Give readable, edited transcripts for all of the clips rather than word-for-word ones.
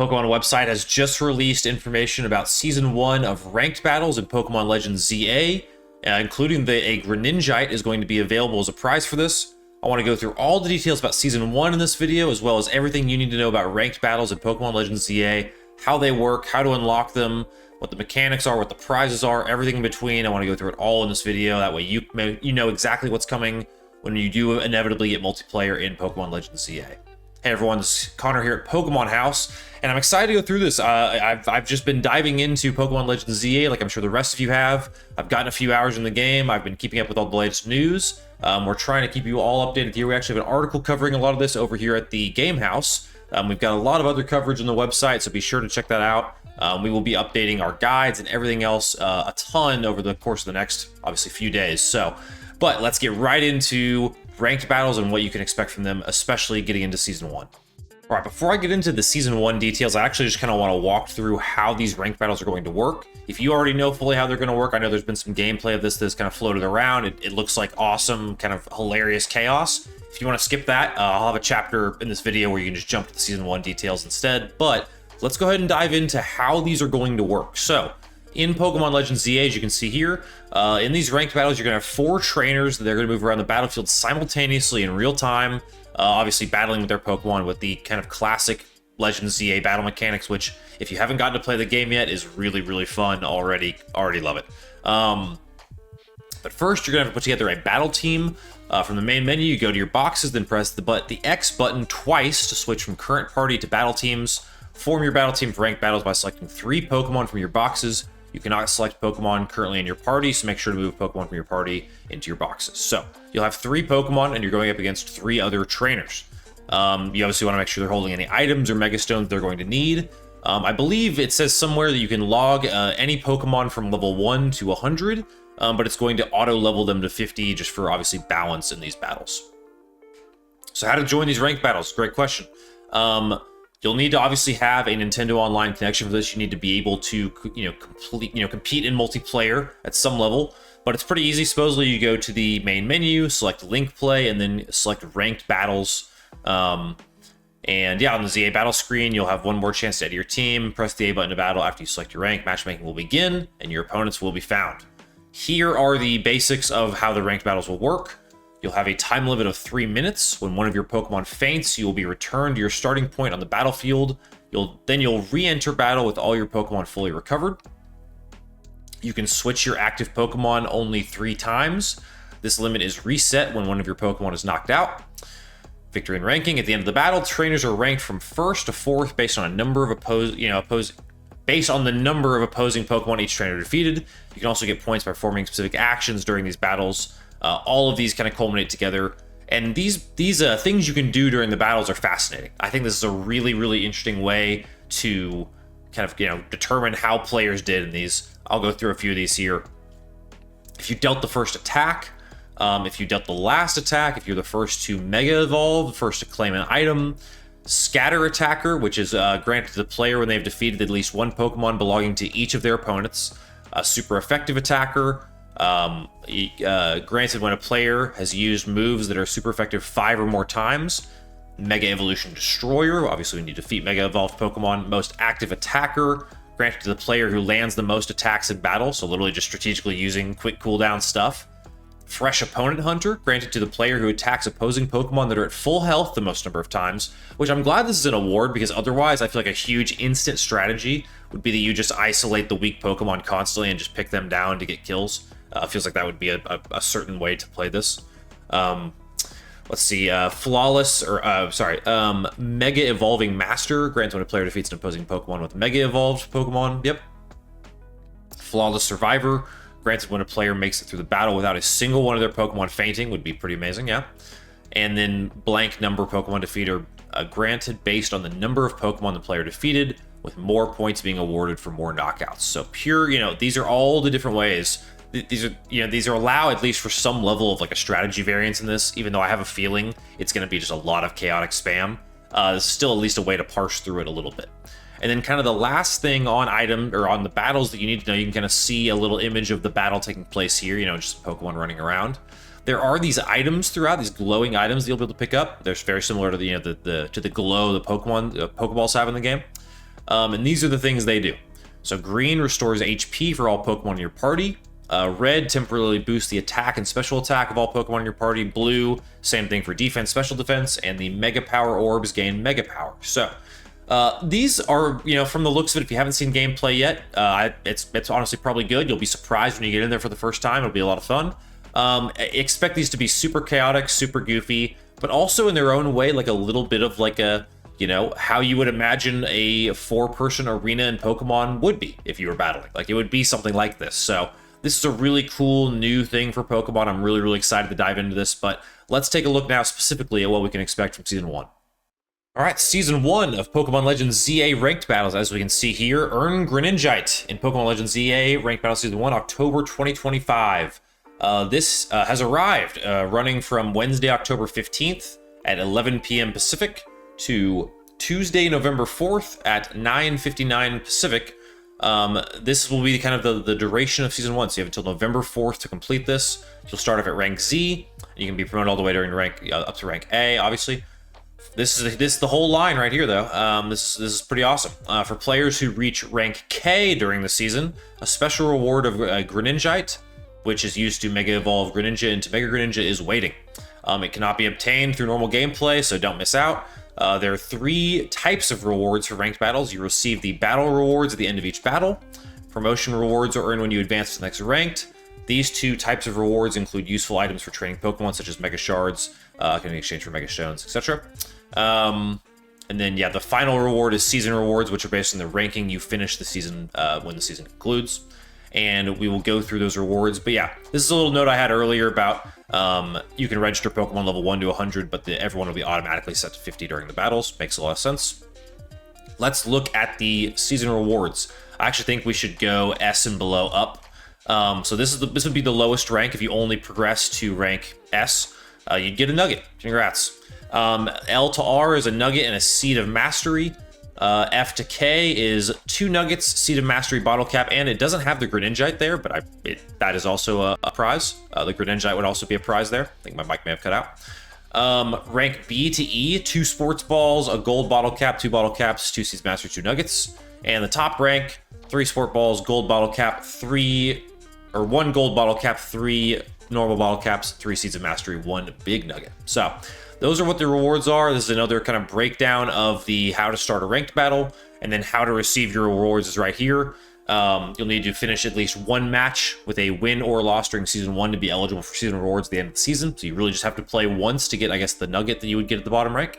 Pokemon website has just released information about Season 1 of ranked battles in Pokemon Legends ZA, including a Greninjite is going to be available as a prize for this. I want to go through all the details about Season 1 in this video, as well as everything you need to know about ranked battles in Pokemon Legends ZA, how they work, how to unlock them, what the mechanics are, what the prizes are, everything in between. I want to go through it all in this video. That way you know exactly what's coming when you do inevitably get multiplayer in Pokemon Legends ZA. Hey everyone, this is Connor here at Pokemon House, and I'm excited to go through this. I've just been diving into Pokemon Legends ZA, like I'm sure the rest of you have. I've gotten a few hours in the game. I've been keeping up with all the latest news. We're trying to keep you all updated here. We actually have an article covering a lot of this over here at the Game House. We've got a lot of other coverage on the website, so be sure to check that out. We will be updating our guides and everything else a ton over the course of the next, obviously, few days. But let's get right into ranked battles and what you can expect from them, especially getting into Season 1. All right, before I get into the Season 1 details, I actually just kind of want to walk through how these ranked battles are going to work. If you already know fully how they're going to work, I know there's been some gameplay of this that's kind of floated around. It looks like awesome, kind of hilarious chaos. If you want to skip that, I'll have a chapter in this video where you can just jump to the Season 1 details instead. But let's go ahead and dive into how these are going to work. So, in Pokemon Legends ZA, as you can see here, in these ranked battles, you're going to have 4 trainers that are going to move around the battlefield simultaneously in real time, obviously battling with their Pokemon with the kind of classic Legends ZA battle mechanics, which, if you haven't gotten to play the game yet, is really, really fun already. Already love it. But first, you're going to have to put together a battle team. From the main menu, you go to your boxes, then press the X button twice to switch from current party to battle teams. Form your battle team for ranked battles by selecting 3 Pokemon from your boxes. You cannot select Pokemon currently in your party, so make sure to move Pokemon from your party into your boxes. So, you'll have 3 Pokemon, and you're going up against 3 other trainers. You obviously want to make sure they're holding any items or Mega Stones they're going to need. I believe it says somewhere that you can log any Pokemon from level 1 to 100, but it's going to auto-level them to 50 just for, obviously, balance in these battles. So how to join these ranked battles? Great question. You'll need to obviously have a Nintendo Online connection for this. You need to be able to, compete in multiplayer at some level. But it's pretty easy. Supposedly, you go to the main menu, select Link Play, and then select Ranked Battles. And yeah, on the ZA battle screen, you'll have one more chance to add your team. Press the A button to battle. After you select your rank, matchmaking will begin, and your opponents will be found. Here are the basics of how the ranked battles will work. You'll have a time limit of 3 minutes. When one of your Pokemon faints, you will be returned to your starting point on the battlefield. You'll re-enter battle with all your Pokemon fully recovered. You can switch your active Pokemon only 3 times. This limit is reset when one of your Pokemon is knocked out. Victory and ranking. At the end of the battle, trainers are ranked from 1st to 4th based on a number of based on the number of opposing Pokemon each trainer defeated. You can also get points by performing specific actions during these battles. All of these kind of culminate together, and these things you can do during the battles are fascinating. I think this is a really, really interesting way to kind of determine how players did in these. I'll go through a few of these here. If you dealt the first attack, if you dealt the last attack, if you're the first to Mega Evolve, the first to claim an item, Scatter Attacker, which is granted to the player when they've defeated at least one Pokemon belonging to each of their opponents, a Super Effective Attacker. Granted when a player has used moves that are super effective 5 or more times. Mega Evolution Destroyer, obviously when you defeat Mega Evolved Pokemon. Most Active Attacker, granted to the player who lands the most attacks in battle, so literally just strategically using quick cooldown stuff. Fresh Opponent Hunter, granted to the player who attacks opposing Pokemon that are at full health the most number of times, which I'm glad this is an award, because otherwise I feel like a huge instant strategy would be that you just isolate the weak Pokemon constantly and just pick them down to get kills. Feels like that would be a certain way to play this. Let's see, Mega Evolving Master, granted when a player defeats an opposing Pokemon with Mega Evolved Pokemon, yep. Flawless Survivor, granted when a player makes it through the battle without a single one of their Pokemon fainting, would be pretty amazing, yeah. And then blank number Pokemon defeat are granted based on the number of Pokemon the player defeated, with more points being awarded for more knockouts. So pure, these are all the different ways. These are allowed at least for some level of like a strategy variance in this, even though I have a feeling it's going to be just a lot of chaotic spam. There's still at least a way to parse through it a little bit. And then kind of the last thing on on the battles that you need to know, you can kind of see a little image of the battle taking place here, just Pokemon running around. There are these items throughout, these glowing items that you'll be able to pick up. They're very similar to the glow the Pokeballs have in the game. And these are the things they do. So green restores HP for all Pokemon in your party. Red temporarily boosts the attack and special attack of all Pokemon in your party. Blue, same thing for defense, special defense, and the Mega Power Orbs gain Mega Power. So these are, from the looks of it, if you haven't seen gameplay yet, it's honestly probably good. You'll be surprised when you get in there for the first time. It'll be a lot of fun. Expect these to be super chaotic, super goofy, but also in their own way, like a little bit of like a, how you would imagine a 4-person arena in Pokemon would be if you were battling. Like, it would be something like this. So this is a really cool new thing for Pokemon. I'm really, really excited to dive into this, but let's take a look now specifically at what we can expect from Season 1. All right, Season 1 of Pokemon Legends ZA Ranked Battles. As we can see here, earn Greninjite in Pokemon Legends ZA Ranked Battles Season 1, October 2025. This has arrived, running from Wednesday, October 15th at 11 p.m. Pacific to Tuesday, November 4th at 9:59 Pacific. This will be kind of the duration of Season 1, so you have until November 4th to complete this. You'll start off at rank Z, and you can be promoted all the way during rank up to rank A, obviously. This is the whole line right here, though. This is pretty awesome. For players who reach rank K during the season, a special reward of Greninjite, which is used to Mega Evolve Greninja into Mega Greninja, is waiting. It cannot be obtained through normal gameplay, so don't miss out. There are 3 types of rewards for ranked battles. You receive the battle rewards at the end of each battle. Promotion rewards are earned when you advance to the next ranked. These 2 types of rewards include useful items for training Pokemon, such as Mega Shards, can be exchanged for Mega Stones, etc. And then, the final reward is season rewards, which are based on the ranking you finish the season when the season concludes. And we will go through those rewards. But this is a little note I had earlier about you can register Pokemon level 1 to 100, but everyone will be automatically set to 50 during the battles. Makes a lot of sense. Let's look at the season rewards. I actually think we should go S and below up. So this would be the lowest rank. If you only progress to rank S, you'd get a nugget. Congrats. L to R is a nugget and a Seed of Mastery. F to K is 2 nuggets, Seed of Mastery, Bottle Cap, and it doesn't have the Greninjite there, but that is also a prize. The Greninjite would also be a prize there. I think my mic may have cut out. Rank B to E, 2 Sports Balls, a Gold Bottle Cap, 2 Bottle Caps, 2 Seeds of Mastery, 2 Nuggets. And the top rank, 3 Sport Balls, Gold Bottle Cap, 1 Gold Bottle Cap, 3 Normal Bottle Caps, 3 Seeds of Mastery, 1 Big Nugget. So those are what the rewards are. This is another kind of breakdown of the how to start a ranked battle, and then how to receive your rewards is right here. You'll need to finish at least 1 match with a win or loss during Season 1 to be eligible for season rewards at the end of the season. So you really just have to play once to get, I guess, the nugget that you would get at the bottom rank.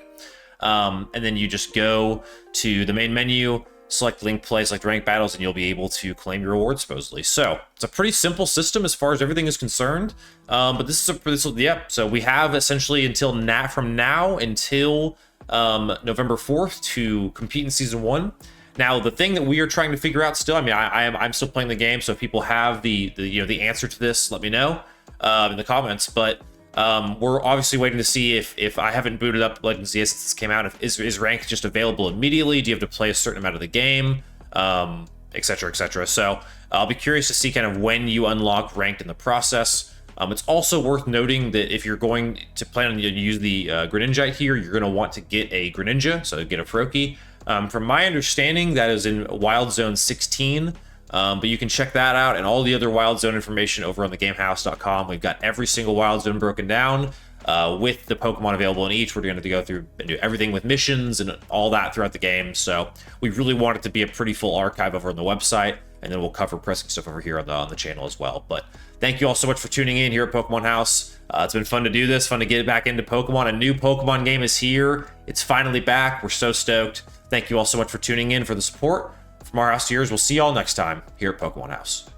And then you just go to the main menu, select link play, select rank battles, and you'll be able to claim your rewards supposedly. So it's a pretty simple system as far as everything is concerned. But so we have essentially from now until November 4th to compete in Season 1. Now, the thing that we are trying to figure out still, I'm still playing the game, so if people have the answer to this, let me know in the comments. But we're obviously waiting to see if I haven't booted up Legends ZA since this came out. Is rank just available immediately? Do you have to play a certain amount of the game? Etc. etc. So I'll be curious to see kind of when you unlock ranked in the process. It's also worth noting that if you're going to plan on use the Greninjite here, you're going to want to get a Greninja, so get a Froakie. From my understanding, that is in Wild Zone 16. But you can check that out and all the other Wild Zone information over on thegamehouse.com. We've got every single Wild Zone broken down with the Pokemon available in each. We're going to go through and do everything with missions and all that throughout the game. So we really want it to be a pretty full archive over on the website, and then we'll cover pressing stuff over here on the channel as well. But thank you all so much for tuning in here at Pokemon House. It's been fun to do this, fun to get back into Pokemon. A new Pokemon game is here. It's finally back. We're so stoked. Thank you all so much for tuning in, for the support. From our house to yours, we'll see y'all next time here at Pokemon House.